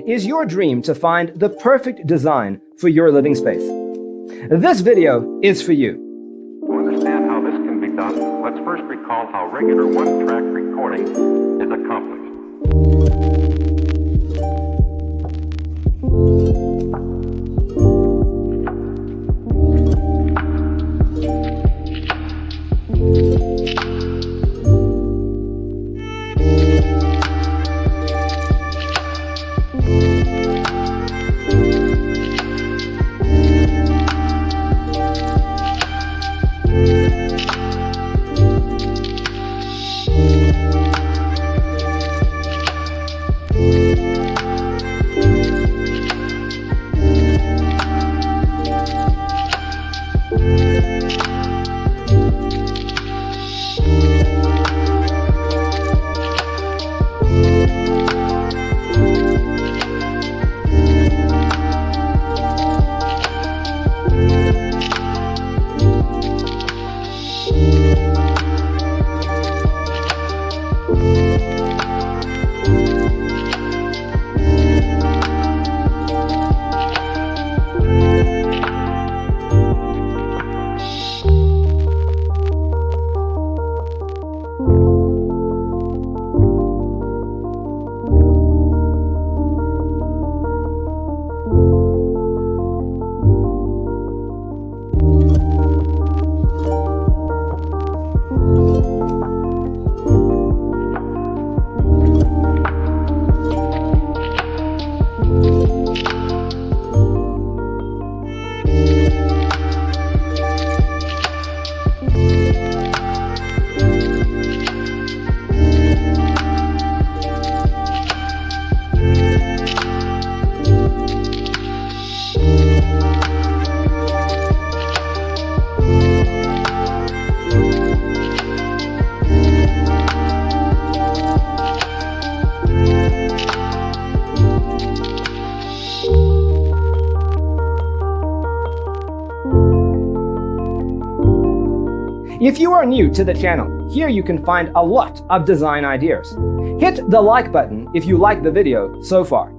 Is your dream to find the perfect design for your living space? This video is for you. To understand how this can be done, let's first recall how regular one-track recording is accomplished. If you are new to the channel, here you can find a lot of design ideas. Hit the like button if you like the video so far.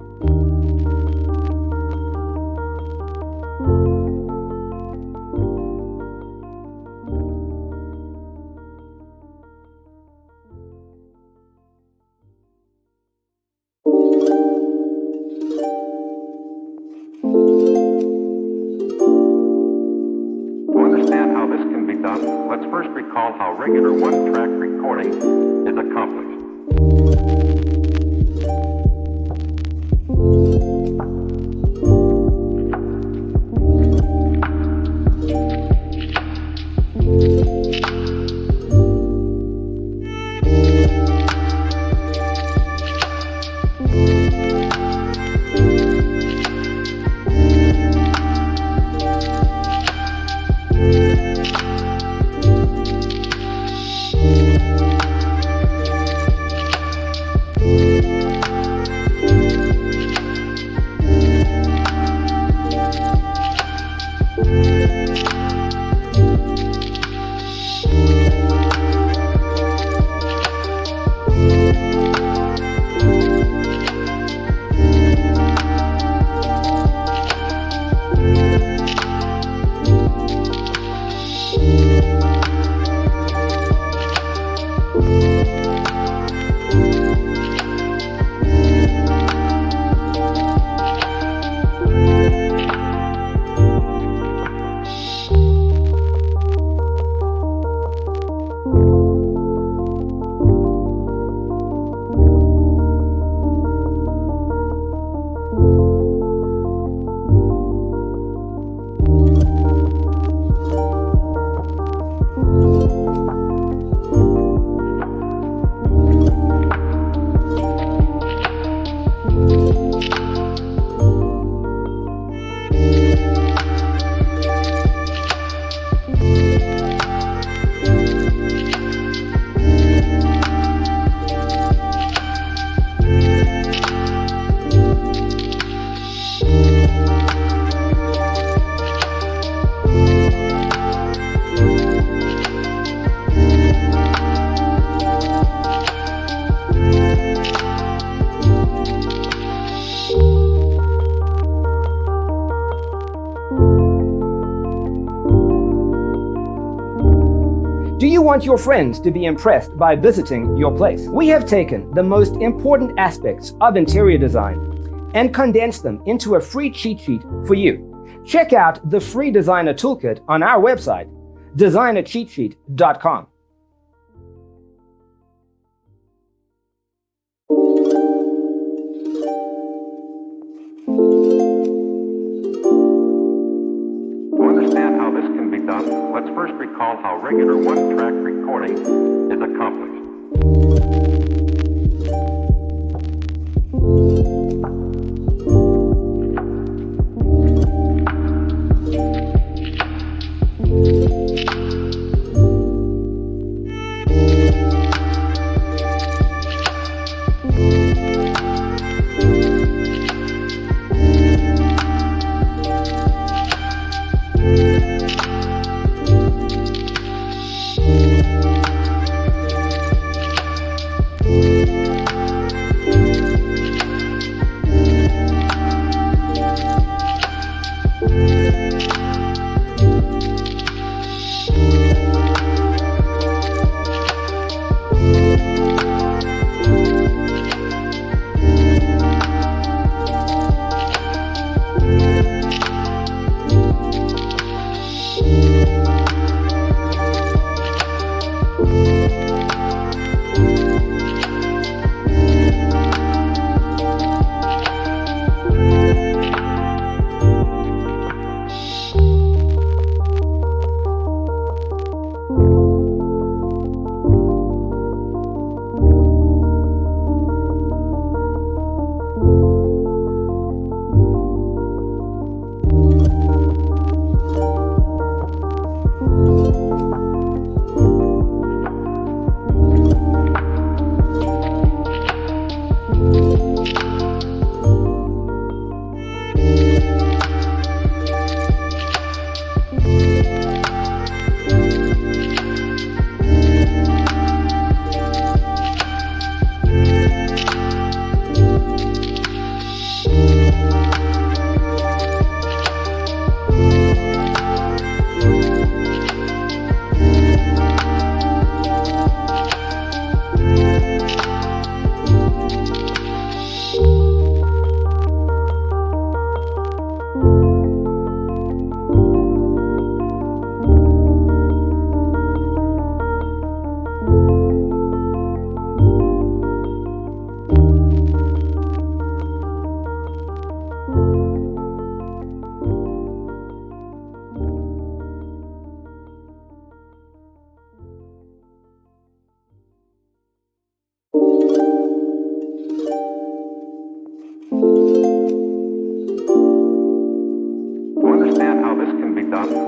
Let's first recall how regular one-track recording is accomplished. want your friends to be impressed by visiting your place. We have taken the most important aspects of interior design and condensed them into a free cheat sheet for you. Check out the free designer toolkit on our website, designercheatsheet.com. To understand how this can be done, let's first recall how regular one-track recording is accomplished.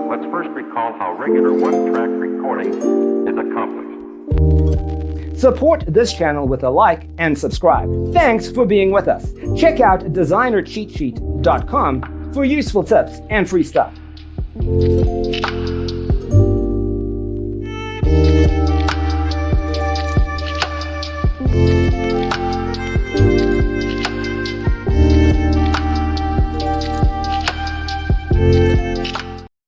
Let's first recall how regular one-track recording is accomplished. Support this channel with a like and subscribe. Thanks for being with us. Check out designercheatsheet.com for useful tips and free stuff.